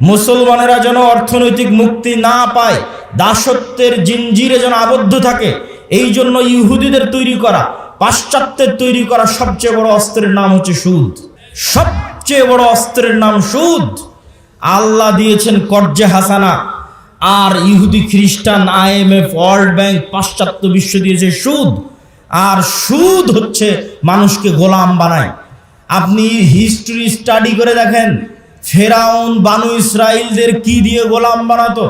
মুসলমানেরা যেন অর্থনৈতিক মুক্তি না পায়, দাসত্বের জিঞ্জিরে যেন আবদ্ধ থাকে, এই জন্য ইহুদিদের তৈরি করা, পাশ্চাত্যের তৈরি করা সবচেয়ে বড় অস্ত্রের নাম হচ্ছে সুদ। সবচেয়ে বড় অস্ত্রের নাম সুদ। আল্লাহ দিয়েছেন কর্জে হাসানা, আর ইহুদি খ্রিস্টান, IMF, ওয়ার্ল্ড ব্যাংক, পাশ্চাত্য বিশ্ব দিয়েছে সুদ। আর সুদ হচ্ছে মানুষকে গোলাম বানায়। আপনি হিস্ট্রি স্টাডি করে দেখেন, ফেরাউন বানু ইসরাইলদের কি দিয়ে গোলাম বানাতো,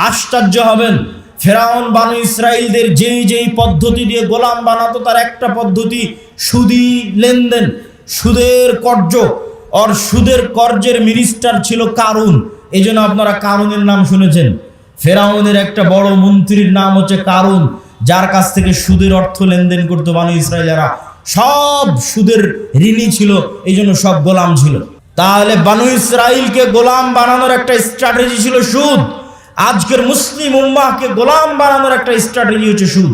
আশ্চর্য হবেন। ফেরাউন বানু ইসরাইলদের যেই যেই পদ্ধতি দিয়ে গোলাম বানাতো, তার একটা পদ্ধতি সুদি লেনদেন, সুদের কর্জ। আর সুদের কর্জের মিনিস্টার ছিল কারুন। এই জন্য আপনারা কারুনের নাম শুনেছেন। ফেরাউনের একটা বড় মন্ত্রীর নাম হচ্ছে কারুন, যার কাছ থেকে সুদের অর্থ লেনদেন করতো বানু ইসরাইলেরা। সব সুদের ঋণী ছিল, এই জন্য সব গোলাম ছিল। তাহলে বানু ইসরাইলকে গোলাম বানানোর একটা স্ট্র্যাটেজি ছিল সুদ। আজকের মুসলিম উম্মাহকে গোলাম বানানোর একটা স্ট্র্যাটেজি হচ্ছে সুদ।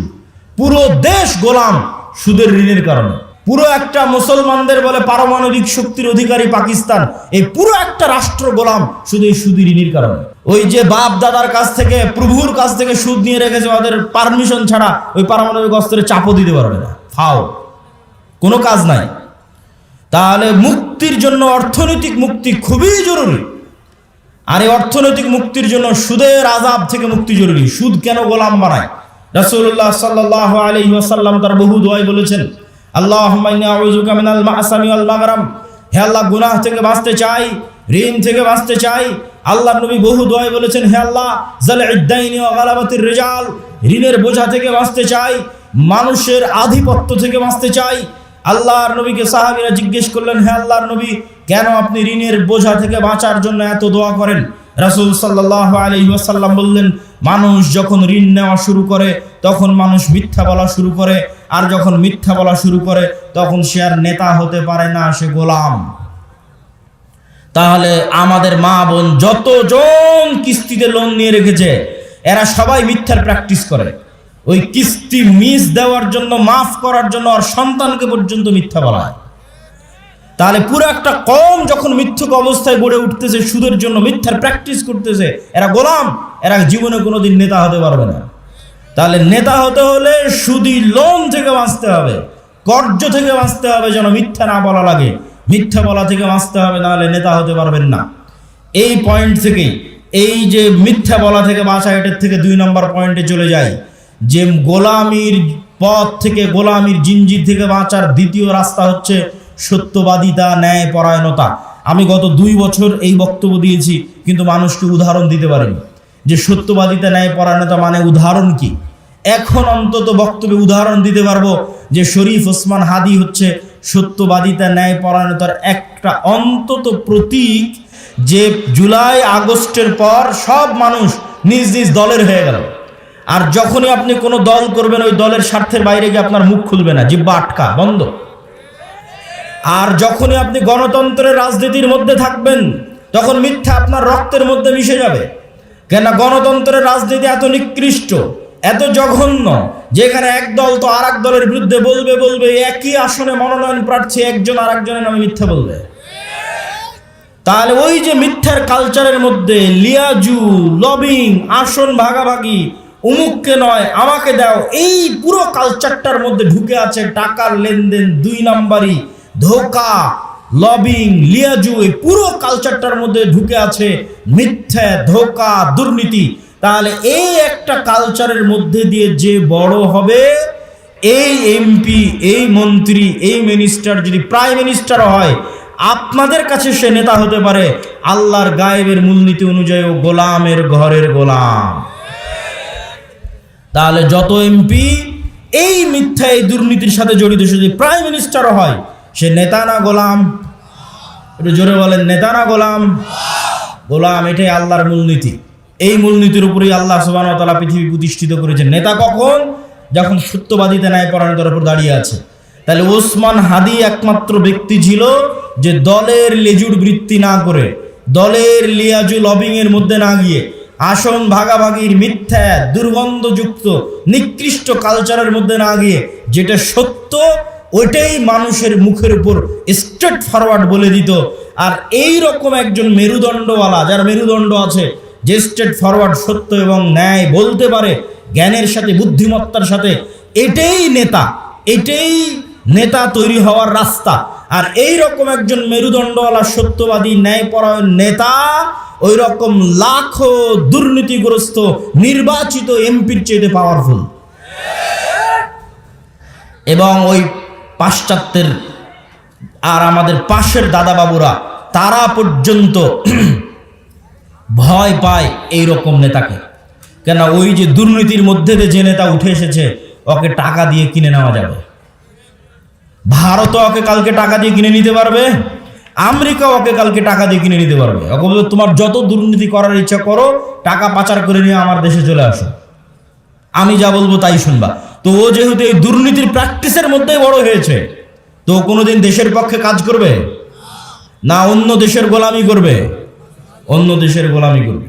পুরো দেশ গোলাম সুদের ঋণের কারণে। পুরো একটা মুসলমানদের বলে পারমাণবিক শক্তির অধিকারী পাকিস্তান, এই পুরো একটা রাষ্ট্র গোলাম শুধু এই সুদি ঋণের কারণে। ওই যে বাপ দাদার কাছ থেকে, প্রভুর কাছ থেকে সুদ নিয়ে রেখেছে, ওদের পারমিশন ছাড়া ওই পারমাণবিক অস্ত্রে চাপও দিতে পারবে না, ফাও, কোনো কাজ নাই। তাহলে মুক্তির জন্য অর্থনৈতিক মুক্তি খুবই জরুরি। আর এই অর্থনৈতিক মুক্তির জন্য সুদের আযাব থেকে মুক্তি জরুরি। সুদ কেন গোলাম বানায়? রাসূলুল্লাহ সাল্লাল্লাহু আলাইহি ওয়াসাল্লাম তার বহু দোয়ায় বলেছেন, আল্লাহুম্মা ইন্নী আউযুবিকা মিনাল মা'সামি ওয়াল মাগরাম। হে আল্লাহ, গুনাহ থেকে বাঁচতে চাই, ঋণ থেকে বাঁচতে চাই। আল্লাহর নবী বহু দোয়ায় বলেছেন, হে আল্লাহ, যালঈদ দাইনি ওয়া গালাবাতির রিজাল। ঋণের বোঝা থেকে বাঁচতে চাই, মানুষের আধিপত্য থেকে বাঁচতে চাই। আল্লাহর নবীকে সাহাবীরা জিজ্ঞেস করলেন, হে আল্লাহর নবী, কেন আপনি ঋণের বোঝা থেকে বাঁচার জন্য এত দোয়া করেন? রাসূল সাল্লাল্লাহু আলাইহি ওয়াসাল্লাম বললেন, মানুষ যখন ঋণ নেওয়া শুরু করে তখন মানুষ মিথ্যা বলা শুরু করে, আর যখন মিথ্যা বলা শুরু করে তখন সে আর নেতা হতে পারে না, সে গোলাম। তাহলে আমাদের মা বোন যতজন কিস্তিতে লোন নিয়ে রেখেছে, এরা সবাই মিথ্যার প্র্যাকটিস করে। ওই কিস্তি মিস দেওয়ার জন্য, মাফ করার জন্য আর সন্তানকে পর্যন্ত মিথ্যা বলা হয়। তাহলে পুরো একটা কম যখন মিথ্যুক অবস্থায় গড়ে উঠতেছে, সুদের জন্য মিথ্যার প্র্যাকটিস করতেছে, এরা গোলাম, এরা জীবনে কোনোদিন নেতা হতে পারবে না। তাহলে নেতা হতে হলে সুদি লোন থেকে বাঁচতে হবে, কর্জ থেকে বাঁচতে হবে, যেন মিথ্যা না বলা লাগে, মিথ্যা বলা থেকে বাঁচতে হবে, নাহলে নেতা হতে পারবেন না। এই পয়েন্ট থেকেই, এই যে মিথ্যা বলা থেকে বাঁচা, এটার থেকে 2 নম্বর পয়েন্টে চলে যায়, যে গোলামির পথ থেকে, গোলামির জিঞ্জির থেকে বাঁচার দ্বিতীয় রাস্তা হচ্ছে সত্যবাদিতা, ন্যায় পরায়ণতা। আমি গত 2 বছর এই বক্তব্য দিয়েছি, কিন্তু মানুষকে উদাহরণ দিতে পারিনি যে সত্যবাদিতা, ন্যায় পরায়ণতা মানে উদাহরণ কি। এখন অন্তত বক্তব্যে উদাহরণ দিতে পারবো যে শরীফ ওসমান হাদি হচ্ছে সত্যবাদিতা, ন্যায় পরায়ণতার একটা অন্তত প্রতীক, যে জুলাই আগস্টের পর সব মানুষ নিজ নিজ দলের হয়ে গেল। আর যখনই আপনি কোনো দল করবেন, ওই দলের স্বার্থের বাইরে গিয়ে আপনার মুখ খুলবে না, জিহ্বা আটকা, বন্ধ। আর যখনই আপনি গণতন্ত্রের রাজনীতির মধ্যে থাকবেন, তখন মিথ্যা আপনার রক্তের মধ্যে মিশে যাবে। কেন? গণতন্ত্রের রাজনীতি এত নিকৃষ্ট, এত জঘন্য, যেখানে এক দল তো আর এক দলের বিরুদ্ধে বলবে, একই আসনে মনোনয়ন প্রার্থী একজন আর একজনের নামে মিথ্যা বলবে। তাহলে ওই যে মিথ্যার কালচারের মধ্যে লিয়াজু, লবিং, আসন ভাগাভাগি, অমুককে নয় আমাকে দাও, এই পুরো কালচারটার মধ্যে ঢুকে আছে টাকার লেনদেন, 2 নাম্বারি, ধোকা, লবিং, লিয়াজু, এই পুরো কালচারটার মধ্যে ঢুকে আছে মিথ্যা, ধোকা, দুর্নীতি। তাহলে এই একটা কালচারের মধ্যে দিয়ে যে বড় হবে, এই এমপি, এই মন্ত্রী, এই মিনিস্টার যদি প্রাইম মিনিস্টার হয়, আপনাদের কাছে সে নেতা হতে পারে। আল্লাহর গায়েবের মূলনীতি অনুযায়ী ও গোলামের ঘরের গোলাম। তাহলে যত এমপি এই মিথ্যা, এই দুর্নীতির সাথে জড়িত, সে যদি প্রাইম মিনিস্টারও হয়, সে নেতা না গোলাম? একটু জোরে বলেন, নেতা না গোলাম? গোলাম। এটাই আল্লাহর মূলনীতি। এই মূলনীতির উপরেই আল্লাহ সুবহানাহু ওয়া তাআলা পৃথিবী প্রতিষ্ঠিত করেছেন। নেতা কখন? যখন সত্যবাদিতা, ন্যায় পরায়ণতার উপর দাঁড়িয়ে আছে। তাহলে ওসমান হাদি একমাত্র ব্যক্তি ছিল যে দলের লেজুর বৃত্তি না করে, দলের লিয়াজু, লবিং এর মধ্যে না গিয়ে, আসন ভাগাভাগির মিথ্যা, দুর্গন্ধযুক্ত, নিকৃষ্ট কালচারের মধ্যে না গিয়ে, যেটা সত্য ওইটাই মানুষের মুখের উপর স্ট্রেট ফরওয়ার্ড বলে দিত। আর এই রকম একজন মেরুদণ্ডওয়ালা, যার মেরুদণ্ড আছে, যে স্ট্রেট ফরওয়ার্ড সত্য এবং ন্যায় বলতে পারে জ্ঞানের সাথে বুদ্ধিমত্তার সাথে, এটাই নেতা, এটাই নেতা তৈরি হওয়ার রাস্তা। আর এই রকম একজন মেরুদণ্ডওয়ালা সত্যবাদী ন্যায়পরায়ণ নেতা ওই রকম লাখো দুর্নীতিগ্রস্ত নির্বাচিত এমপির চেয়ে পাওয়ারফুল। এবং ওই পাশ্চাত্যের আর আমাদের পাশের দাদাবাবুরা তারা পর্যন্ত ভয় পায় এই রকম নেতাকে। কেন? ওই যে দুর্নীতির মধ্যে যে নেতা উঠে এসেছে, ওকে টাকা দিয়ে কিনে নেওয়া যাবে। ভারতও ওকে কালকে টাকা দিয়ে কিনে নিতে পারবে, আমেরিকা ওকে কালকে টাকা দিয়ে কিনে নিতে পারবে। ওকে বলবে তোমার যত দুর্নীতি করার ইচ্ছা করো, টাকা পাচার করে নিয়ে আমার দেশে চলে আসো, আমি যা বলবো তাই শুনবা। তো ও যেহেতু এই দুর্নীতির প্র্যাকটিসের মধ্যেই বড় হয়েছে, তো কোনোদিন দেশের পক্ষে কাজ করবে না, অন্য দেশের গোলামি করবে, অন্য দেশের গোলামি করবে।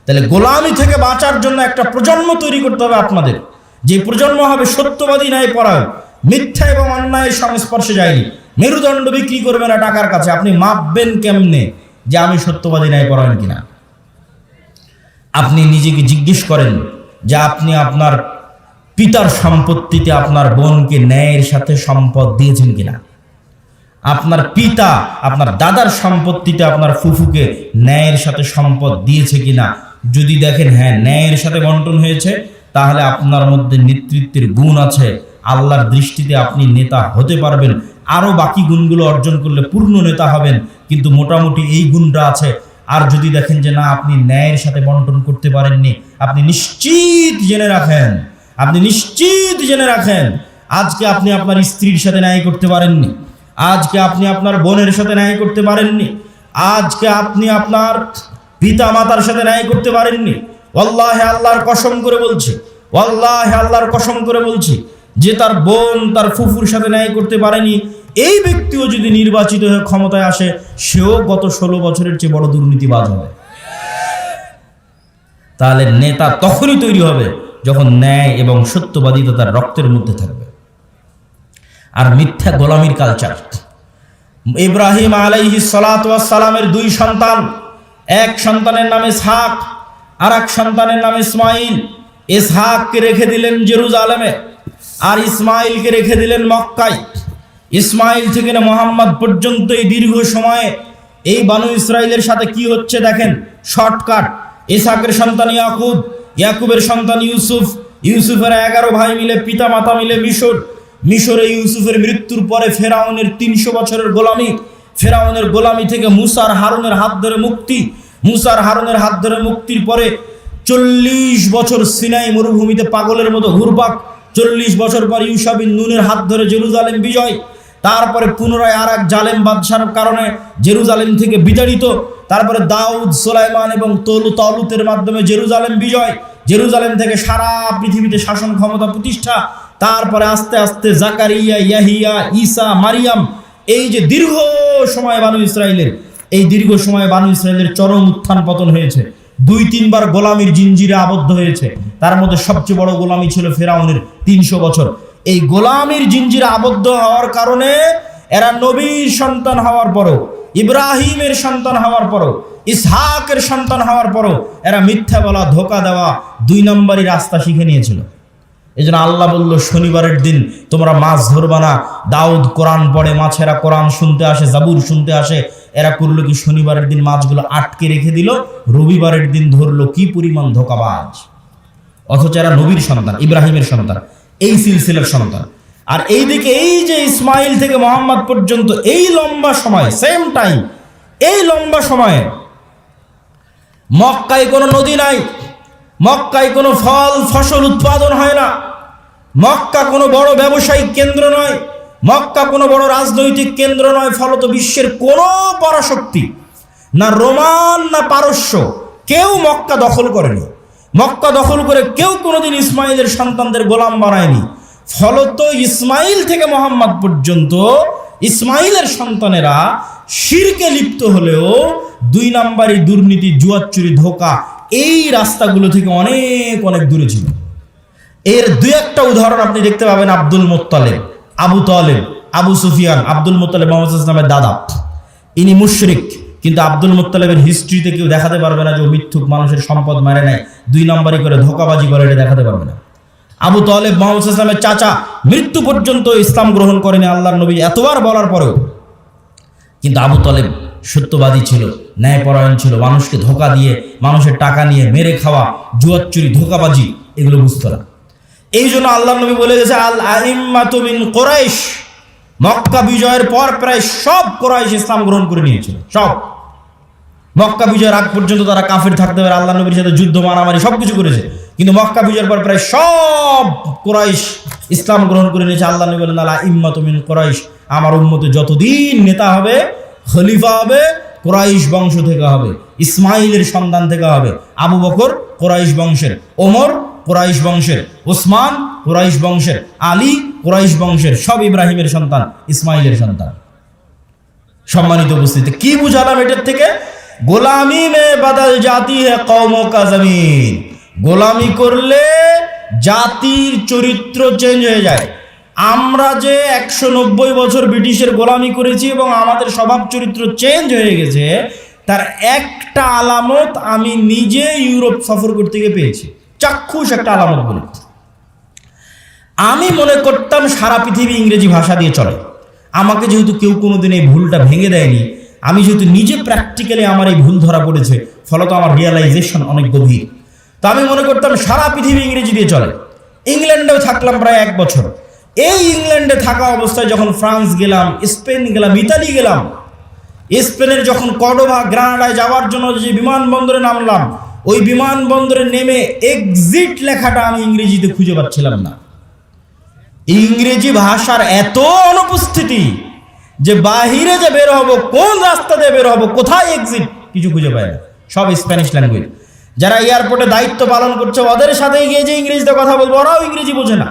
তাহলে গোলামি থেকে বাঁচার জন্য একটা প্রজন্ম তৈরি করতে হবে আপনাদের, যে প্রজন্ম হবে সত্যবাদী ন্যায়পরায়ণ, মিথ্যা এবং অন্যায়ের সংস্পর্শে যায়নি, মেরুদণ্ড বিক্রি করবে না টাকার কাছে। আপনি মাপবেন কেমনে যে আমি সত্যবাদী ন্যায়পরায়ণ কিনা? আপনি নিজেকে জিজ্ঞেস করেন যে আপনি আপনার পিতার সম্পত্তিতে আপনার বোনকে ন্যায়ের সাথে সম্পদ দিয়েছেন কিনা? আপনার পিতা আপনার দাদার সম্পত্তিতে আপনার ফুফুকে ন্যায়ের সাথে সম্পদ দিয়েছে কিনা? যদি দেখেন হ্যাঁ ন্যায়ের সাথে বন্টন হয়েছে, তাহলে আপনার মধ্যে নেতৃত্বের গুণ আছে, আল্লাহর দৃষ্টিতে আপনি নেতা হতে পারবেন। আরও বাকি গুণগুলো অর্জন করলে পূর্ণ নেতা হবেন, কিন্তু মোটামুটি এই গুণটা আছে। আর যদি দেখেন যে না, আপনি ন্যায়ের সাথে বন্টন করতে পারেননি, আপনি নিশ্চিত জেনে রাখেন, আপনি নিশ্চিত জেনে রাখেন আজকে আপনি আপনার স্ত্রীর সাথে ন্যায় করতে পারেননি, আজকে আপনি আপনার বোনের সাথে ন্যায় করতে পারেননি, আজকে আপনি আপনার পিতা মাতার সাথে ন্যায় করতে পারেননি। ওয়াল্লাহি আল্লাহর কসম করে বলছি, ওয়াল্লাহি আল্লাহর কসম করে বলছি, যে তার বোন তার ফুফুর সাথে ন্যায় করতে পারেনি, এই ব্যক্তিও যদি নির্বাচিত হয়ে ক্ষমতায় আসে, সেও গত 16 বছরের চেয়ে বড় দুর্নীতিবাজ হবে। তাহলে নেতা তখনই তৈরি হবে যখন ন্যায় এবং সত্যবাদিতা তার রক্তের মধ্যে থাকবে। আর মিথ্যা গোলামির কালচার। ইব্রাহিম আলাইহিস সালাতু ওয়াস সালামের 2 সন্তান, এক সন্তানের নাম ইসহাক, আর এক সন্তানের নাম ইসমাইল। ইসহাককে রেখে দিলেন জেরুজালেমে, আর ইসমাইলকে রেখে দিলেন মক্কায়। ইসমাইল থেকে মুহাম্মদ পর্যন্ত এই দীর্ঘ সময়ে এই বানু ইসরাইলের সাথে কি হচ্ছে দেখেন, শর্টকাট। ইসহাকের সন্তান ইয়াকুব, ইয়াকুবের সন্তান ইউসুফ, ইউসুফের 11 ভাই মিলে পিতা মাতা মিলে মিশর, মিশরে ইউসুফের মৃত্যুর পরে ফেরাউনের 300 বছরের গোলামি, ফেরাউনের গোলামি থেকে মুসার হারুনের হাত ধরে মুক্তি, মুসার হারুনের হাত ধরে মুক্তির পরে 40 বছর সিনাই মরুভূমিতে পাগলের মতো ঘুরপাক, 40 বছর পর ইউশা বিন নুনের হাত ধরে জেরুজালেম বিজয়, তারপরে পুনরায় আর এক জালেম বাদশার কারণে জেরুজালেম থেকে বিতাড়িত, তারপরে দাউদ, সুলাইমান এবং তালুতের মাধ্যমে জেরুজালেম বিজয়, জেরুজালেম থেকে সারা পৃথিবীতে শাসন ক্ষমতা প্রতিষ্ঠা, তারপরে আস্তে আস্তে জাকারিয়া, ইয়াহিয়া, ঈসা, মারিয়াম। এই যে দীর্ঘ সময় বানু ইসরাইলের, এই দীর্ঘ সময় বানু ইসরাইলের চরম উত্থান পতন হয়েছে, 2-3 বার গোলামির জিঞ্জিরে আবদ্ধ হয়েছে। তার মধ্যে সবচেয়ে বড় গোলামি ছিল ফেরাউনের 300 বছর। এই গোলামির জিঞ্জিরে আবদ্ধ হওয়ার কারণে এরা নবীর সন্তান হওয়ার পরও, ইব্রাহিমের সন্তান হওয়ার পরও, ইসহাকের সন্তান হওয়ার পরও এরা মিথ্যা বলা, ধোকা দেওয়া, 2 নম্বরই রাস্তা শিখে নিয়েছিল। এই জন্য আল্লাহ বলল, শনিবারের দিন তোমরা মাছ ধরবা না। দাউদ কোরআন পড়ে, মাছেরা কোরআন শুনতে আসে, জাবুর শুনতে আসে। এরা করলো কি, শনিবারের দিন মাছগুলো আটকে রেখে দিল, রবিবারের দিন ধরলো। কি পরিমাণ ধোকাবাজ! অথচ এরা নবীর সন্তান, ইব্রাহিমের সন্তান, এই সিলসিলার সন্তান। আর এইদিকে এই যে ইসমাইল থেকে মুহাম্মদ পর্যন্ত এই লম্বা সময়, সেম টাইম, এই লম্বা সময়ে মক্কায় কোনো নদী নাই, মক্কায় কোনো ফল ফসল উৎপাদন হয় না, মক্কা কোনো বড় ব্যবসায়িক কেন্দ্র নয়, মক্কা কোনো বড় রাজনৈতিক কেন্দ্র নয়। ফলত বিশ্বের কোনো পরাশক্তি, না রোমান না পারস্য, কেউ মক্কা দখল করেনি। মক্কা দখল করে কেউ কোনোদিন ইসমাইলের সন্তানদের গোলাম বানায়নি। ফলত ইসমাইল থেকে মুহাম্মদ পর্যন্ত ইসমাইলের সন্তানেরা শিরকে লিপ্ত হলেও 2 নম্বরই দুর্নীতি, জুয়াচুরি, ধোকা, এই রাস্তাগুলো থেকে অনেক অনেক দূরে ছিল। এর 2-1টা উদাহরণ আপনি দেখতে পাবেন। Abdul Muttalib, Abu Taleb, Abu Sufian, Abdul Muttalib Muhammad ইসলামের দাদা, ইনি মুশরিক, কিন্তু আব্দুল মুত্তালিবের হিস্ট্রিতে কেউ দেখাতে পারবে না যে ও মিথ্যুক, মানুষের সম্পদ মারে নেয়, 2 নম্বরই করে ধোঁকাবাজি করে, এটা দেখাতে পারবে না। আবু তালেব মুহাম্মদ ইসলামের চাচা, মৃত্যু পর্যন্ত ইসলাম গ্রহণ করেনি আল্লাহর নবী এতবার বলার পরেও, কিন্তু আবু তালেব সত্যবাদী ছিল, ন্যায়পরায়ণ ছিল, মানুষকে ধোঁকা দিয়ে, মানুষের টাকা নিয়ে মেরে খাওয়া, জুয়ার চুরি, ধোঁকাবাজি এগুলো বুঝতো না। এই জন্য আল্লাহর নবী বলে গেছে আল আইম্মাতু মিন কুরাইশ, মক্কা বিজয়ের পর প্রায় সব কুরাইশ ইসলাম গ্রহণ করে নিয়েছিল। সব মক্কা বিজয়ের আগ পর্যন্ত তারা কাফির থাকতে পারে, আল্লাহর নবীর সাথে যুদ্ধ, মারামারি সবকিছু করেছে, কিন্তু মক্কা বিজয়ের পর প্রায় সব কুরাইশ ইসলাম গ্রহণ করে নিয়েছে। আল্লাহ নবী বলেন আল আইম্মাতু মিন কুরাইশ, আমার উম্মতে যতদিন নেতা হবে, খলিফা হবে, কুরাইশ বংশ থেকে হবে, ইসমাইলের সন্তান থেকে হবে। আবু বকর কুরাইশ বংশের, ওমর কুরাইশ বংশের, ওসমান কুরাইশ বংশের, আলী কুরাইশ বংশের, সব ইব্রাহিমের সন্তান, ইসমাইলের সন্তান। সম্মানিত উপস্থিতি, কি বুঝালাম এটার থেকে? গোলামি মে বদল জাতি হে কওমো কা জমিন, গোলামি করলে জাতির চরিত্র চেঞ্জ হয়ে যায়। আমরা যে 190 বছর ব্রিটিশের গোলামি করেছি এবং আমাদের স্বভাব চরিত্র চেঞ্জ হয়ে গেছে, তার একটা আলামত আমি নিজে ইউরোপ সফর করতে গিয়ে পেয়েছি, চাক্ষুষ একটা আলামত বলি। আমি মনে করতাম সারা পৃথিবী ইংরেজি ভাষা দিয়ে চলে। আমাকে যেহেতু কেউ কোনোদিন এই ভুলটা ভেঙে দেয়নি, আমি যেহেতু নিজে প্র্যাকটিক্যালি আমার এই ভুল ধরা পড়েছে, ফলত আমার রিয়েলাইজেশন অনেক গভীর। তো আমি মনে করতাম সারা পৃথিবী ইংরেজি দিয়ে চলে। ইংল্যান্ডেও থাকলাম প্রায় 1 বছর। এই ইংল্যান্ডে থাকা অবস্থায় যখন ফ্রান্স গেলাম, স্পেন গেলাম, ইতালি গেলাম, স্পেনের যখন কর্ডোবা, গ্রানাডায় যাওয়ার জন্য যে বিমানবন্দরে নামলাম, ওই বিমানবন্দরে নেমে এক্সিট লেখাটা আমি ইংরেজিতে খুঁজে পাচ্ছিলাম না। ইংরেজি ভাষার এত অনুপস্থিতি যে বাহিরে যে বের হবো, কোন রাস্তা দিয়ে বের হবো, কোথায় এক্সিট, কিছু খুঁজে পায় না, সব স্প্যানিশ ল্যাঙ্গুয়েজ। যারা এয়ারপোর্টে দায়িত্ব পালন করছে, ওদের সাথে গিয়ে যে ইংরেজিতে কথা বলবো, ওরাও ইংরেজি বোঝে না।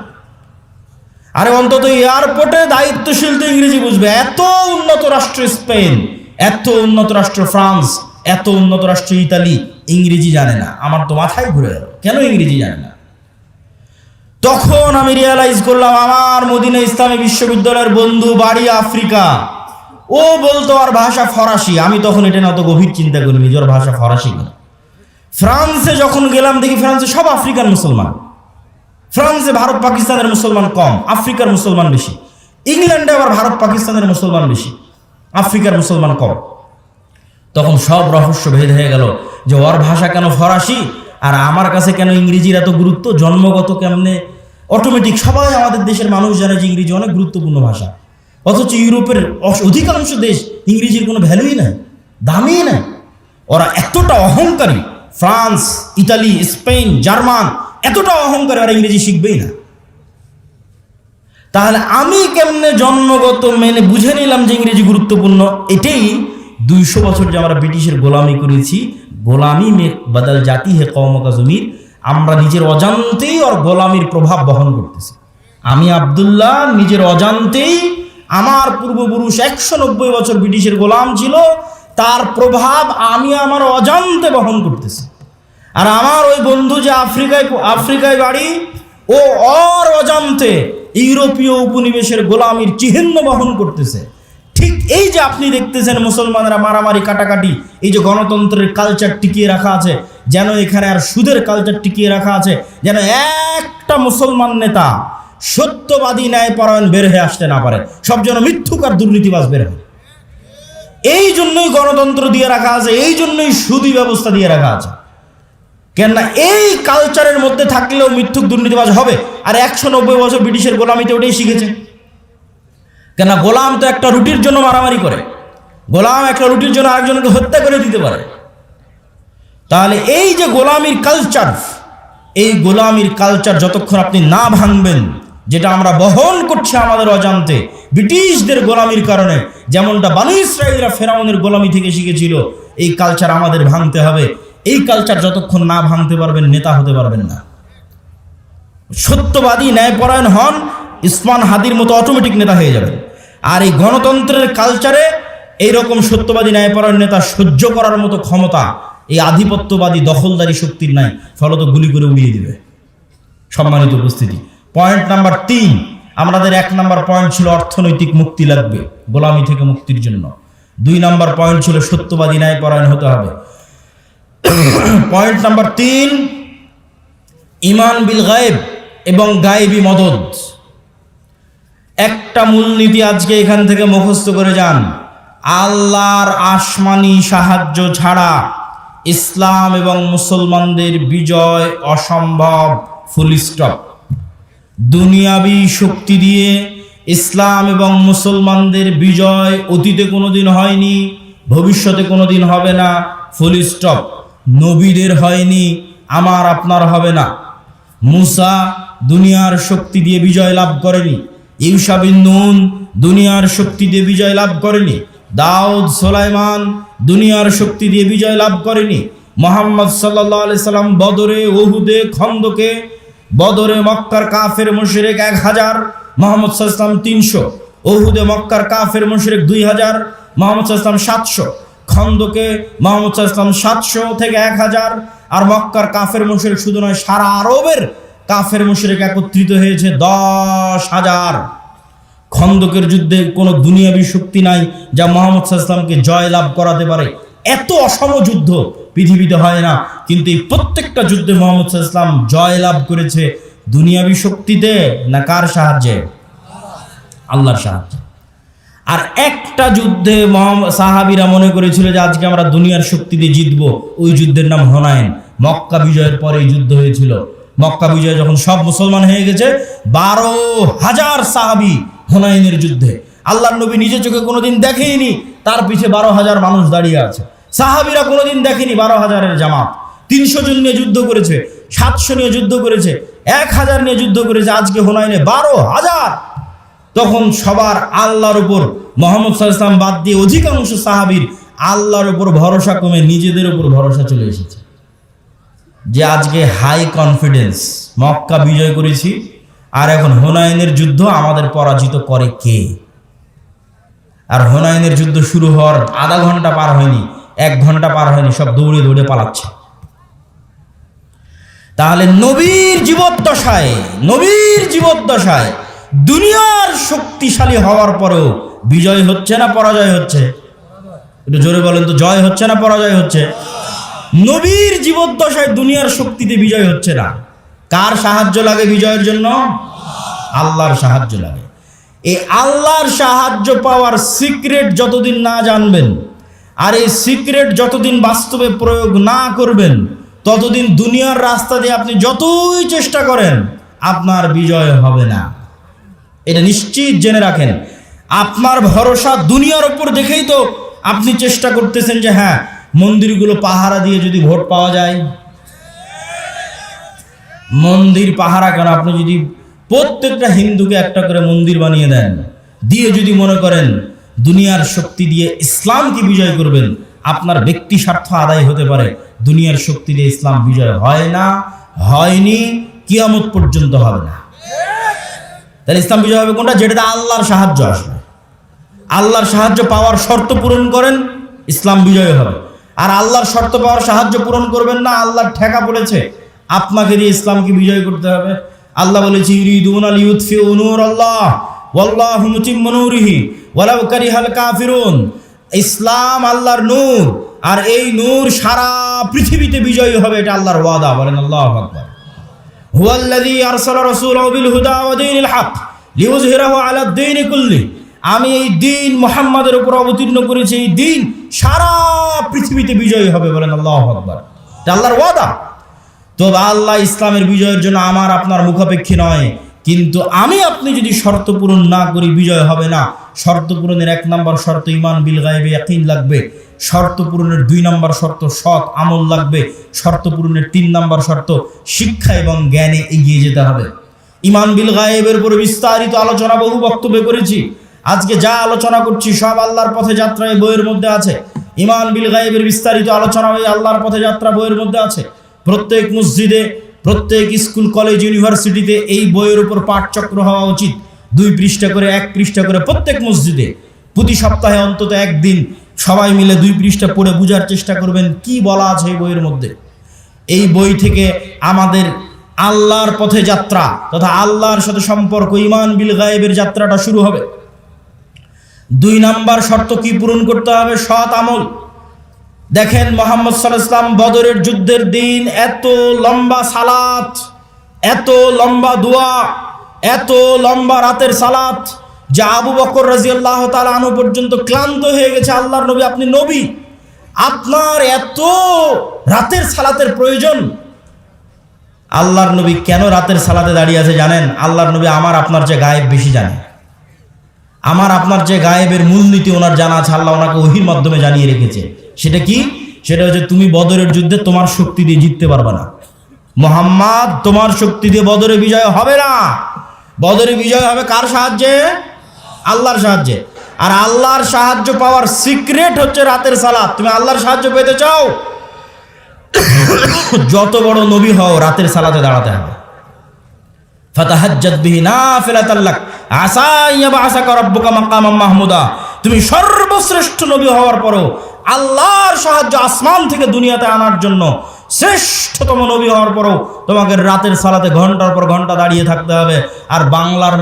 আরে অন্তত এয়ারপোর্টে দায়িত্বশীল তো ইংরেজি বুঝবে। এত উন্নত রাষ্ট্র স্পেন, এত উন্নত রাষ্ট্র ফ্রান্স, এত উন্নত রাষ্ট্র ইতালি, ইংরেজি জানে না। আমার তো মাথায় ঘুরে গেল, কেন ইংরেজি জানে না? তখন আমি রিয়েলাইজ করলাম, আমার মদিনা ইসলামী বিশ্ববিদ্যালয়ের বন্ধু বাড়ি আফ্রিকা, ও বলতো আর ভাষা ফরাসি। আমি তখন এটা না অত গভীর চিন্তা করি, নিজের ভাষা ফরাসি না। ফ্রান্সে যখন গেলাম দেখি ফ্রান্সে সব আফ্রিকান মুসলমান। ফ্রান্সে ভারত পাকিস্তানের মুসলমান কম, আফ্রিকার মুসলমান বেশি। ইংল্যান্ডে আবার ভারত পাকিস্তানের মুসলমান বেশি, আফ্রিকার মুসলমান কম। তখন সব রহস্য ভেদ হয়ে গেল যে ওর ভাষা কেন ফরাসি আর আমার কাছে কেন ইংরেজির এত গুরুত্ব, জন্মগত কেমনে অটোমেটিক। সবাই আমাদের দেশের মানুষ জানে যে ইংরেজি অনেক গুরুত্বপূর্ণ ভাষা, অথচ ইউরোপের অধিকাংশ দেশ ইংরেজির কোনো ভ্যালুই নাই, দামই নাই। ওরা এতটা অহংকারী, ফ্রান্স, ইতালি, স্পেন, জার্মান এতটা অহংকারী, ওরা ইংরেজি শিখবেই না। তাহলে আমি কেমনে জন্মগত মেনে বুঝে নিলাম যে ইংরেজি গুরুত্বপূর্ণ? এটাই 200 বছর যে আমরা ব্রিটিশের গোলামি করেছি, গোলামি মে বদল জাতি হে কওমো কা জমির, আমরা নিজের অজান্তেই ওর গোলামির প্রভাব বহন করতেছি। আমি আব্দুল্লাহ নিজের অজান্তেই, আমার পূর্বপুরুষ 190 বছর ব্রিটিশের গোলাম ছিল, তার প্রভাব আমি আমার অজান্তে বহন করতেছি। আর আমার ওই বন্ধু যে আফ্রিকায় বাড়ি, ও ওর অজান্তে ইউরোপীয় উপনিবেশের গোলামির চিহ্ন বহন করতেছে। ঠিক এই যে আপনি দেখতেছেন মুসলমানরা মারামারি, কাটাকাটি, এই যে গণতন্ত্রের কালচার টিকিয়ে রাখা আছে, যেন এখানে আর সুদের কালচার টিকিয়ে রাখা আছে, যেন একটা মুসলমান নেতা সত্যবাদী ন্যায়পরায়ণ বের হয়ে আসতে না পারে, সব যেন মিথ্যুক আর দুর্নীতিবাজ বের হয়। এই জন্যই গণতন্ত্র দিয়ে রাখা আছে, এই জন্যই সুদী ব্যবস্থা দিয়ে রাখা আছে। কেননা এই কালচারের মধ্যে থাকলেও মিথ্যুক দুর্নীতিবাজ হবে। আর 190 বছর ব্রিটিশের গোলামিতে ওটাই শিখেছে। কেননা গোলাম তো একটা রুটির জন্য মারামারি করে, গোলাম একটা রুটির জন্য আরেকজনকে হত্যা করে দিতে পারে। তাহলে এই যে গোলামির কালচার, এই গোলামির কালচার যতক্ষণ আপনি না ভাঙবেন, যেটা আমরা বহন করছি আমাদের অজান্তে ব্রিটিশদের গোলামির কারণে, যেমনটা বনী ইসরাঈলরা ফেরাউনের গোলামি থেকে শিখেছিল, এই কালচার আমাদের ভাঙতে হবে। এই কালচার যতক্ষণ না ভাঙতে পারবেন, নেতা হতে পারবেন না। সত্যবাদী ন্যায়পরায়ণ হন, ইসমান হাদির মতো অটোমেটিক নেতা হয়ে যাবেন। আর এই গণতন্ত্রের কালচারে এইরকম সত্যবাদী ন্যায়পরায়ণ নেতা সহ্য করার মতো ক্ষমতা এই আধিপত্যবাদী দখলদারি শক্তির নাই, ফলত গুলি করে উড়িয়ে দিবে। সম্মানিত উপস্থিতি, পয়েন্ট নাম্বার 3, আমাদের 1 নাম্বার পয়েন্ট ছিল অর্থনৈতিক মুক্তি লাগবে গোলামি থেকে মুক্তির জন্য। 2 নাম্বার পয়েন্ট ছিল সত্যবাদী ন্যায়পরায়ণ হতে হবে। পয়েন্ট নাম্বার 3 ঈমান বিল গায়েব এবং গায়েবী মদদ। একটা মূলনীতি আজকে এখান থেকে মুখস্থ করে যান, আল্লাহর আসমানি সাহায্য ছাড়া ইসলাম এবং মুসলমানদের বিজয় অসম্ভব, ফুল স্টপ। দুনিয়াবি শক্তি দিয়ে ইসলাম এবং মুসলমানদের বিজয় অতীতে কোনোদিন হয়নি, ভবিষ্যতে কোনোদিন হবে না, ফুল স্টপ। নবীদের হয়নি, আমার আপনার হবে না। মুসা দুনিয়ার শক্তি দিয়ে বিজয় লাভ করেনি, ইউশা বিন নুন দুনিয়ার শক্তি দিয়ে বিজয় লাভ করেনি, দাউদ সুলাইমান দুনিয়ার শক্তি দিয়ে বিজয় লাভ করেনি। মুহাম্মদ সাল্লাল্লাহু আলাইহি সাল্লাম বদরে, উহুদে, খন্দকে, বদরে মক্কার কাফের মুশরিক 1000, মুহাম্মদ সাল্লাল্লাহু আলাইহি সাল্লাম 300, উহুদে মক্কার কাফের মুশরিক 2000, মুহাম্মদ সাল্লাল্লাহু আলাইহি সাল্লাম 700, খন্দকে মুহাম্মদ সাল্লাল্লাহু আলাইহি সাল্লাম 700 থেকে 1000। আর মক্কার কাফের মুশরিক শুধু নয়, সারা আরবের কাফের মুশরিক একত্রিত হয়েছে 10,000। খন্দকের যুদ্ধে কোনো দুনিয়াবী শক্তি নাই যা মুহাম্মদ সাল্লাল্লাহু আলাইহি সাল্লামকে জয় লাভ করাতে পারে। এত অসম যুদ্ধ পৃথিবীতে হয় না, কিন্তু এই প্রত্যেকটা যুদ্ধে মুহাম্মদ সাল্লাল্লাহু আলাইহি সাল্লাম জয় লাভ করেছে দুনিয়াবী শক্তিতে না কার সাহায্যে? আল্লাহর সাহায্যে। আর একটা যুদ্ধে সাহাবীরা মনে করেছিল যে আজকে আমরা দুনিয়ার শক্তি দিয়ে জিতবো, ওই যুদ্ধের নাম হুনাইন। মক্কা বিজয়ের পরে এই যুদ্ধ হয়েছিল। মক্কা বিজয় যখন সব মুসলমান হয়ে গেছে, 12,000 সাহাবী হুনাইনের যুদ্ধে। আল্লাহর নবী নিজে চোখে কোনোদিন দেখেনি, তার পিছে 12,000 মানুষ দাঁড়িয়ে আছে। সাহাবীরা কোনোদিন দেখেনি 12,000-এর জামাত। 300 জন নিয়ে যুদ্ধ করেছে, 700 নিয়ে যুদ্ধ করেছে, 1000 নিয়ে যুদ্ধ করেছে, আজকে হুনাইনে 12,000। তখন সবার আল্লাহর উপর, মুহাম্মদ সাল্লাল্লাহু আলাইহি ওয়াসাল্লাম বাদ দিয়ে অধিকাংশ সাহাবীর আল্লাহর উপর ভরসা কমে নিজেদের উপর ভরসা চলে এসেছে। যে আজকে হাই কনফিডেন্স, মক্কা বিজয় করেছি আর এখন হুনাইনের যুদ্ধ আমাদের পরাজিত করে কে? আর হুনাইনের যুদ্ধ শুরু হওয়ার আধা ঘন্টা পার হয়নি, 1 ঘন্টা পার হয়নি, সব দৌড়ে দৌড়ে পালাচ্ছে। তাহলে নবীর জীবদ্দশায় দুনিয়ার শক্তিশালী হওয়ার পরেও বিজয় হচ্ছে না পরাজয় হচ্ছে? একটু জোরে বলেন তো, জয় হচ্ছে না পরাজয় হচ্ছে? নবীর জীবদ্দশায় দুনিয়ার শক্তিতে বিজয় হচ্ছে না। কার সাহায্য লাগে বিজয়ের জন্য? আল্লাহর সাহায্য লাগে। এই আল্লাহর সাহায্য পাওয়ার সিক্রেট যতদিন না জানবেন, আর এই সিক্রেট যতদিন বাস্তবে প্রয়োগ না করবেন, ততদিন দুনিয়ার রাস্তা দিয়ে আপনি যতই চেষ্টা করেন আপনার বিজয় হবে না। এটা নিশ্চিত জেনে রাখেন। আপনার ভরসা দুনিয়ার উপর দেখেই তো আপনি চেষ্টা করতেছেন যে হ্যাঁ, মন্দিরগুলো পাহারা দিয়ে যদি ভোট পাওয়া যায়। মন্দির পাহারা কেন? আপনি যদি প্রত্যেকটা হিন্দুকে একটা করে মন্দির বানিয়ে দেন, দিয়ে যদি মনে করেন দুনিয়ার শক্তি দিয়ে ইসলামকে বিজয় করবেন, আপনার ব্যক্তি স্বার্থ আদায় হতে পারে। দুনিয়ার শক্তি দিয়ে ইসলাম বিজয় হয় না, হয়নি, কিয়ামত পর্যন্ত হবে না। তাহলে ইসলাম বিজয় হবে কোনটা? যেটাতে আল্লাহর সাহায্য আসবে। আল্লাহর সাহায্য পাওয়ার শর্ত পূরণ করেন, ইসলাম বিজয় হবে। আর আল্লাহর শর্ত পাওয়ার সাহায্য পূরণ করবেন না, আল্লাহর ঠেকা পড়েছে আপনাকে দিয়ে ইসলামকে বিজয় করতে হবে। আল্লাহ বলেছে, ইউরিদুনা লিইউতফিউ নূরাল্লাহ ওয়াল্লাহু মুতিম্মু নূরিহি ওয়ালাউ কারিহাল কাফিরুন। ইসলাম আল্লাহর নূর, আর এই নূর সারা পৃথিবীতে বিজয়ী হবে, এটা আল্লাহর ওয়াদা। বলেন আল্লাহু আকবার। হুয়াল্লাযী আরসালা রাসূলাহু বিল হুদা ওয়া দীনিল হক লিইয়ুযহিরাহু আলাদ দীনি কুল্লি। আমি এই দিন মুহাম্মাদের উপর অবতীর্ণ করেছি, এই দিন সারা পৃথিবীতে বিজয়ী হবে। বলেন আল্লাহু আকবার। এটা আল্লাহর ওয়াদা। তো আল্লাহ ইসলামের বিজয়ের জন্য আমার আপনার মুখাপেক্ষী নয়, কিন্তু আমি আপনি যদি শর্ত পূরণ না করি বিজয় হবে না। শর্ত পূরণের 1 নম্বর শর্ত ঈমান বিল গায়বে ইয়াকিন লাগবে। শর্ত পূরণের 2 নম্বর শর্ত সৎ আমল লাগবে। শর্ত পূরণের 3 নম্বর শর্ত শিক্ষা এবং জ্ঞানে এগিয়ে যেতে হবে। ঈমান বিল গায়বের উপর বিস্তারিত আলোচনা বহু বক্তব্যে করেছি। আজকে যা আলোচনা করছি সব আল্লাহর পথে যাত্রা এই বইয়ের মধ্যে আছে। ঈমান বিল গায়বের বিস্তারিত আলোচনা এই আল্লাহর পথে যাত্রা বইয়ের মধ্যে আছে। প্রত্যেক মসজিদে, প্রত্যেক স্কুল, কলেজ, ইউনিভার্সিটিতে এই বইয়ের উপর পাঠচক্র হওয়া উচিত। 2 পৃষ্ঠা করে, 1 পৃষ্ঠা করে প্রত্যেক মসজিদে প্রতি সপ্তাহে অন্তত একদিন সবাই মিলে 2 পৃষ্ঠা পড়ে বোঝার চেষ্টা করবেন কি বলা আছে এই বইয়ের মধ্যে। এই বই থেকে আমাদের আল্লাহর পথে যাত্রা তথা আল্লাহর সাথে সম্পর্ক, ঈমান বিল গায়েবের যাত্রাটা শুরু হবে। 2 নাম্বার শর্ত কি পূরণ করতে হবে? সৎ আমল। দেখেন মুহাম্মদ সাল্লাল্লাহু আলাইহি ওয়াসাল্লাম বদরের যুদ্ধের দিন এত লম্বা সালাত, এত লম্বা দোয়া, এত লম্বা রাতের সালাত যা আবু বকর রাদিয়াল্লাহু তাআলা আনহু পর্যন্ত ক্লান্ত হয়ে গেছে। আল্লাহর নবী, আপনি নবী, আপনার এত রাতের সালাতের প্রয়োজন? আল্লাহর নবী কেন রাতের সালাতে দাঁড়িয়ে আছে জানেন? আল্লাহর নবী আমার আপনার যে গায়েব বেশি জানে। আমার আপনার যে গায়েবের মূলনীতি ওনার জানা আছে, আল্লাহ ওনাকে ওহীর মাধ্যমে জানিয়ে রেখেছে। সেটা কি? সেটা হচ্ছে তুমি বদরের যুদ্ধে তোমার শক্তি দিয়ে জিততে পারবে না। মুহাম্মদ, তোমার শক্তি দিয়ে বদরে বিজয় হবে না। বদরে বিজয় হবে কার সাহায্যে? আল্লাহর সাহায্যে। আর আল্লাহর সাহায্য পাওয়ার সিক্রেট হচ্ছে রাতের সালাত। তুমি আল্লাহর সাহায্য পেতে চাও, যত বড় নবী হও রাতের সালাতে দাঁড়াতে হবে। ফাতাহাজ্জাত বিহি নাফিলাতাল লাক আসা ইয়াবআসাকা রাব্বুকা মাকামাম মাহমুদা। তুমি সর্বশ্রেষ্ঠ নবী হওয়ার পরও আল্লাহর সাহায্য আসমান থেকে দুনিয়াতে আনার জন্য শ্রেষ্ঠতম নবী হওয়ার পরও তোমাকে রাতের সালাতে ঘন্টার পর ঘন্টা দাঁড়িয়ে থাকতে হবে। আর বাংলার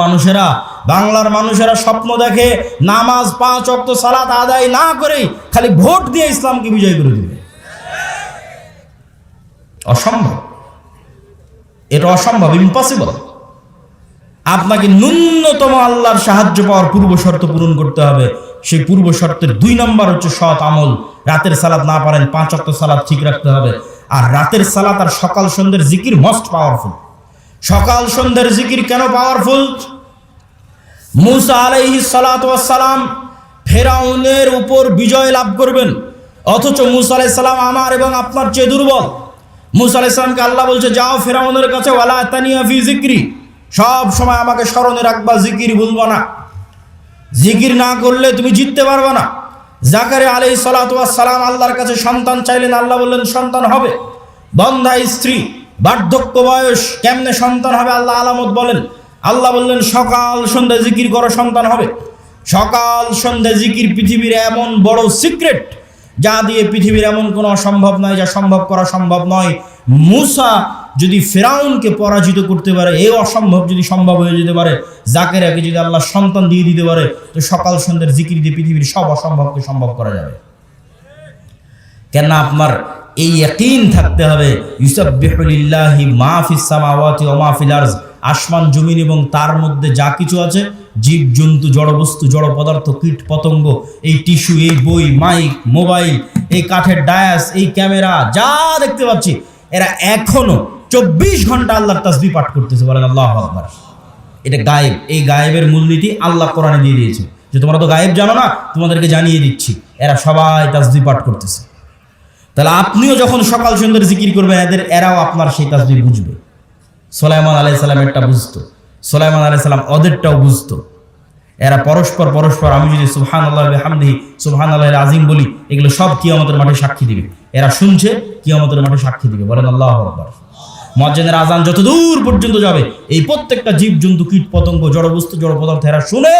মানুষেরা স্বপ্ন দেখে নামাজ 5 ওয়াক্ত সালাত আদায় না করেই খালি ভোট দিয়ে ইসলামকে বিজয় করে দিবে। অসম্ভব, এটা অসম্ভব, ইম্পসিবল। আপনাকে ন্যূনতম আল্লাহর সাহায্য পাওয়ার পূর্ব শর্ত পূরণ করতে হবে। সেই পূর্ব শর্তের 2 নাম্বার হচ্ছে সৎ আমল। রাতের সালাত না পারেন 5 ওয়াক্ত সালাত ঠিক রাখতে হবে। আর রাতের সালাত আর সকাল সন্ধ্যের জিকির মোস্ট পাওয়ারফুল। সকাল সন্ধ্যের জিকির কেন পাওয়ারফুল? মুসা আলাইহিস সালাতু ওয়াস সালাম ফেরাউনের উপর বিজয় লাভ করবেন, অথচ মুসা আলাইহিস সালাম আমার এবং আপনার চেয়ে দুর্বল। মুসা আলাইহিস সালামকে আল্লাহ বলছে, যাও ফেরাউনের কাছে, ওয়ালা তানিয়া ফি যিকরি, সব সময় আমাকে স্মরণে রাখবা, জিকির ভুলবা না। জিকির না করলে তুমি জিততে পারবে না। জাকারিয়া আলাইহিস সালাতু ওয়াস সালাম আল্লাহর কাছে সন্তান চাইলেন, আল্লাহ বললেন সন্তান হবে। বন্ধা স্ত্রী, বার্ধক্য বয়স, কেমনে সন্তান হবে? আল্লাহ আলামত বলেন। আল্লাহ বললেন সকাল সন্ধ্যা জিকির করো, সন্তান হবে। সকাল সন্ধ্যা জিকির পৃথিবীর এমন বড় সিক্রেট যা দিয়ে পৃথিবীর এমন কোনো অসম্ভব নয়, যা সম্ভব করা সম্ভব নয়। মুসা যদি ফেরাউনকে পরাজিত করতে পারে, এই অসম্ভব যদি সম্ভব হয়ে যেতে পারে, জাকারিয়াকে যদি আল্লাহ সন্তান দিয়ে দিতে পারে, তো সকাল সন্ধ্যার জিকির দিয়ে পৃথিবীর সব অসম্ভবকে সম্ভব করা যাবে। কেন? আপনার এই ইয়াকিন থাকতে হবে, ইউসাব্বিহু লিল্লাহি মা ফিস সামাওয়াতি ওয়া মা ফিল আরজ, আসমান জমিন এবং তার মধ্যে যা কিছু আছে, জীব জন্তু, জড় বস্তু, জড় পদার্থ, কীট পতঙ্গ, এই টিস্যু, এই বই, মাইক, মোবাইল, এই কাঠের ডায়াস, এই ক্যামেরা, যা দেখতে পাচ্ছি, এরা এখনো 24 ঘন্টা আল্লাহর তাসবিহ পাঠ করতেছে। বলেন আল্লাহু আকবার। এটা গায়েব। এই গায়েবের মূলনীতি আল্লাহ কোরআনে দিয়ে দিয়েছে যে তোমরা তো গায়েব জানো না, তোমাদেরকে জানিয়ে দিচ্ছি। এরা সবাই তাসবিহ পাঠ করতেছে। তাহলে আপনিও যখন সকাল সন্ধ্যার জিকির করবেন, এরাও আপনার সেই তাসবিহ বুঝবে। সুলাইমান আলাইহিস সালামেরটা বুঝতো, সুলাইমান আলাইহিস সালাম ওদেরটাও বুঝতো। এরা পরস্পর আমি যদি সুবহানাল্লাহি ওয়া বিহামদিহি সুবহানাল্লাহিল আযীম বলি, এগুলো সব কিয়ামতের মাঠে সাক্ষী দিবে। এরা শুনছে, কিয়ামতের মাঠে সাক্ষী দিবে। বলেন আল্লাহু আকবার। মুয়াজ্জিনের আযান যত দূর পর্যন্ত যাবে, এই প্রত্যেকটা জীব জন্তু, কীট পতঙ্গ, জড় বস্তু, জড় পদার্থ এরা শুনে,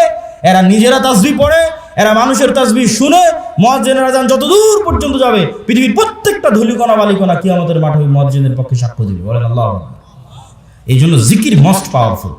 এরা নিজেরা তাসবিহ পড়ে, এরা মানুষের তাসবিহ শুনে। মুয়াজ্জিনের আযান যত দূর পর্যন্ত যাবে, পৃথিবীর প্রত্যেকটা ধূলিকণা বালিকণা কিয়ামতের মাঠে ওই মুয়াজ্জিনের পক্ষে সাক্ষ্য দিবে। বলেন আল্লাহু আকবার। এই জন্য জিকির মোস্ট পাওয়ারফুল,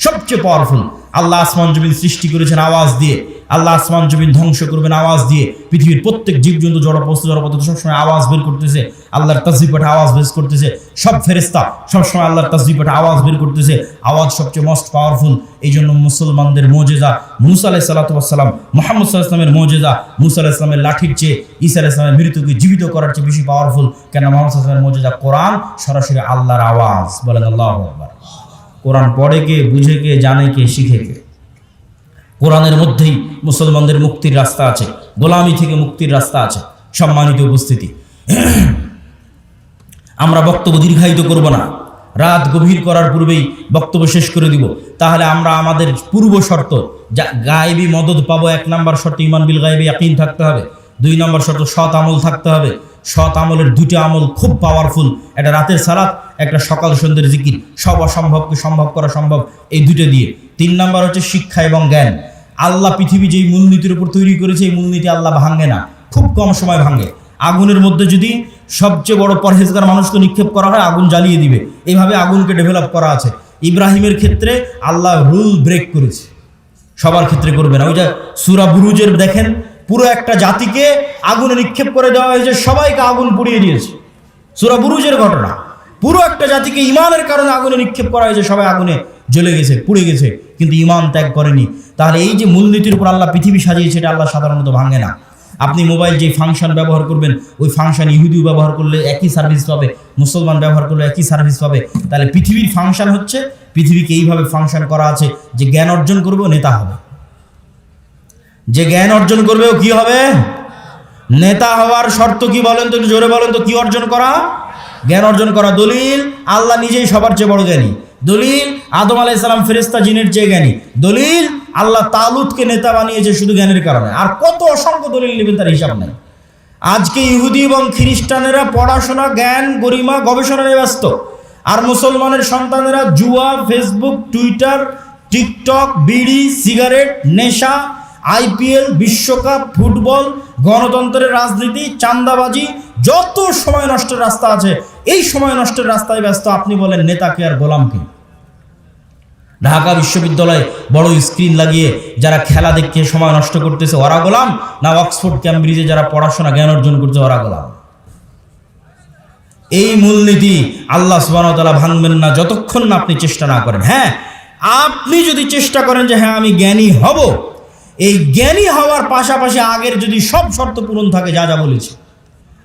সবচেয়ে পাওয়ারফুল। আল্লাহ আসমান জমিন সৃষ্টি করেছেন আওয়াজ দিয়ে, আল্লাহ আসমান জমিন ধ্বংস করবেন আওয়াজ দিয়ে। পৃথিবীর প্রত্যেক জীবজন্তু, জড় বস্তু, জড় পদার্থ সবসময় আওয়াজ বের করতেছে, আল্লাহর তাসবিহ পাঠে আওয়াজ বের করতেছে। সব ফেরেশতা সবসময় আল্লাহর তাসবিহ পাঠে আওয়াজ বের করতেছে। আওয়াজ সবচেয়ে মোস্ট পাওয়ারফুল। এই জন্য মুসলমানদের মুজিজা মুসা আলাইহিস সালাতু ওয়াস সালাম, মুহাম্মদ সাল্লাল্লাহু আলাইহি ওয়াসাল্লামের মুজিজা মুসা আলাইহিস সালামের লাঠির চেয়ে, ঈসা আলাইহিস সালামের মৃত্যুকে জীবিত করার চেয়ে বেশি পাওয়ারফুল। কেন? মুহাম্মদ সাল্লাল্লাহু আলাইহি ওয়াসাল্লামের মুজিজা কোরআন, সরাসরি আল্লাহর আওয়াজ। বলেন আল্লাহু আকবার। কোরআন পড়ে কে, বুঝে কে, জানে কে, শিখে কে? কোরআনের মধ্যেই মুসলমানদের মুক্তির রাস্তা আছে, গোলামি থেকে মুক্তির রাস্তা আছে। সম্মানিত উপস্থিতি, আমরা বক্তব্য দীর্ঘায়িত করব না, রাত গভীর করার পূর্বেই বক্তব্য শেষ করে দিব। তাহলে আমরা আমাদের পূর্ব শর্ত, যা গায়েবী মদদ পাবো, 1 নাম্বার শর্ত ঈমান বিল গায়েবি ইয়াকিন থাকতে হবে। 2 নাম্বার শর্ত সৎ আমল থাকতে হবে। সৎ আমলের 2টি আমল খুব পাওয়ারফুল, একটা রাতের সালাত, একটা সকাল সন্ধ্যের জিকির। সব অসম্ভবকে সম্ভব করা সম্ভব এই 2টা দিয়ে। 3 নাম্বার হচ্ছে শিক্ষা এবং জ্ঞান। আল্লাহ পৃথিবী যেই মূলনীতির উপর তৈরি করেছে, এই মূলনীতি আল্লাহ ভাঙে না, খুব কম সময় ভাঙে। আগুনের মধ্যে যদি সবচেয়ে বড় পরহেজগার মানুষকে নিক্ষেপ করা হয়, আগুন জ্বালিয়ে দিবে। এইভাবে আগুনকে ডেভেলপ করা আছে। ইব্রাহিমের ক্ষেত্রে আল্লাহ রুল ব্রেক করেছে, সবার ক্ষেত্রে করবে না। ওই যে সূরা বুরুজের দেখেন, পুরো একটা জাতিকে আগুনে নিক্ষেপ করে দেওয়া হয়েছে, সবাইকে আগুন পুড়িয়ে দিয়েছে। সূরা বুরুজের ঘটনা, পুরো একটা জাতিকে ইমানের কারণে আগুনে নিক্ষেপ করা হয়েছে, সবাই আগুনে জ্বলে গেছে, পুড়ে গেছে, কিন্তু ইমান ত্যাগ করেনি। তাহলে এই যে মূলনীতির উপর আল্লাহ পৃথিবী সাজিয়েছে, এটা আল্লাহ সাধারণত ভাঙে না। আপনি মোবাইল যে ফাংশন ব্যবহার করবেন, ওই ফাংশন ইহুদিও ব্যবহার করলে একই সার্ভিস পাবে, মুসলমান ব্যবহার করলে একই সার্ভিস পাবে। তাহলে পৃথিবীর ফাংশন হচ্ছে, পৃথিবীকে এইভাবে ফাংশন করা আছে যে জ্ঞান অর্জন করবে ও নেতা হবে, যে জ্ঞান অর্জন করবে ও কি হবে? নেতা হওয়ার শর্ত কি বলেন তো, একটু জোরে বলেন তো, কি অর্জন করা? জ্ঞান অর্জন করা। দলিল, আল্লাহ নিজেই সবার চেয়ে বড় জ্ঞানী। দলিল, আদম আলাইহিস সালাম ফেরেশতা জিনের চেয়ে জ্ঞানী। দলিল, আল্লাহ তালুতকে নেতা বানিয়েছে শুধু জ্ঞানের কারণে। আর কত অসংখ্য দলিল নেবেন, তার হিসাব নাই। আজকে ইহুদি এবং খ্রিস্টানেরা পড়াশোনা, জ্ঞান, গরিমা, গবেষণা নিয়ে ব্যস্ত, আর মুসলমানের সন্তানেরা জুয়া, ফেসবুক, টুইটার, টিকটক, বিড়ি, সিগারেট, নেশা, আইপিএল, বিশ্বকাপ, ফুটবল, গণতন্ত্রের রাজনীতি, চাঁদাবাজি, যত সময় নষ্টের রাস্তা আছে, এই সময় নষ্টের রাস্তায় ব্যস্ত। আপনি বলেন নেতাকে আর গোলামকে? ঢাকা বিশ্ববিদ্যালয়ে বড় স্ক্রিন লাগিয়ে যারা খেলা দেখে সময় নষ্ট করতেছে, ওরা গোলাম? না অক্সফোর্ড ক্যামব্রিজে যারা পড়াশোনা জ্ঞান অর্জন করছে, ওরা গোলাম? এই মূলনীতি আল্লাহ সুবহানাহু ওয়া তাআলা ভাঙবেন না যতক্ষণ না আপনি চেষ্টা না করেন। হ্যাঁ, আপনি যদি চেষ্টা করেন যে হ্যাঁ আমি জ্ঞানী হব, এই জ্ঞানী হওয়ার পাশাপাশি আগের যদি সব শর্ত পূরণ থাকে, যা যা বলেছি,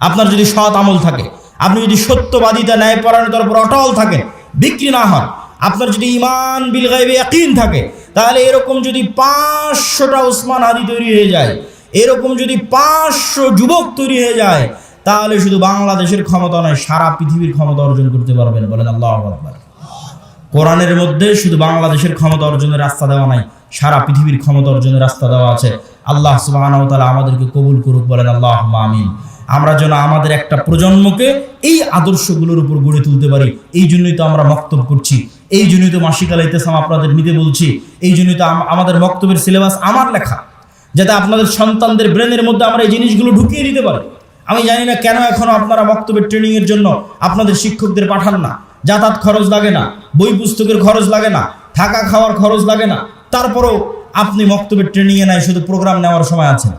আপনার যদি সৎ আমল থাকে, আপনি যদি সত্যবাদিতা, ন্যায়পরায়ণতার উপর অটল থাকেন, বিক্রি না হন, আপনার যদি ঈমান বিল গায়বে ইয়াকিন থাকে, তাহলে এরকম যদি 500টা ওসমান হাদি তৈরি হয়ে যায়, এরকম যদি 500 যুবক তৈরি হয়ে যায়, তাহলে শুধু বাংলাদেশের ক্ষমতা নয়, সারা পৃথিবীর ক্ষমতা অর্জন করতে পারবেন। বলেন আল্লাহু আকবার। কোরআনের মধ্যে শুধু বাংলাদেশের ক্ষমতা অর্জনের রাস্তা দেওয়া নাই, সারা পৃথিবীর ক্ষমতা অর্জনের রাস্তা দেওয়া আছে। আল্লাহ সুবহানাহু ওয়া তাআলা আমাদেরকে কবুল করুক। বলেন আল্লাহুম্মা আমিন। আমরা যেন আমাদের একটা প্রজন্মকে এই আদর্শগুলোর উপর গড়ে তুলতে পারি। এই জন্যই তো আমরা মক্তব করছি, এই জন্যই তো মাসিক আল ইতিসাম আপনাদের নিতে বলছি, এই জন্যই তো আমাদের মক্তবের সিলেবাস আমার লেখা, যাতে আপনাদের সন্তানদের ব্রেনের মধ্যে আমরা এই জিনিসগুলো ঢুকিয়ে দিতে পারি। আমি জানি না কেন এখনো আপনারা মক্তবের ট্রেনিংয়ের জন্য আপনাদের শিক্ষকদের পাঠান না। যাতায়াত খরচ লাগে না, বই পুস্তকের খরচ লাগে না, থাকা খাওয়ার খরচ লাগে না, তারপরেও আপনি মক্তবের ট্রেনিংয়ে নাই, শুধু প্রোগ্রাম নেওয়ার সময় আছেন।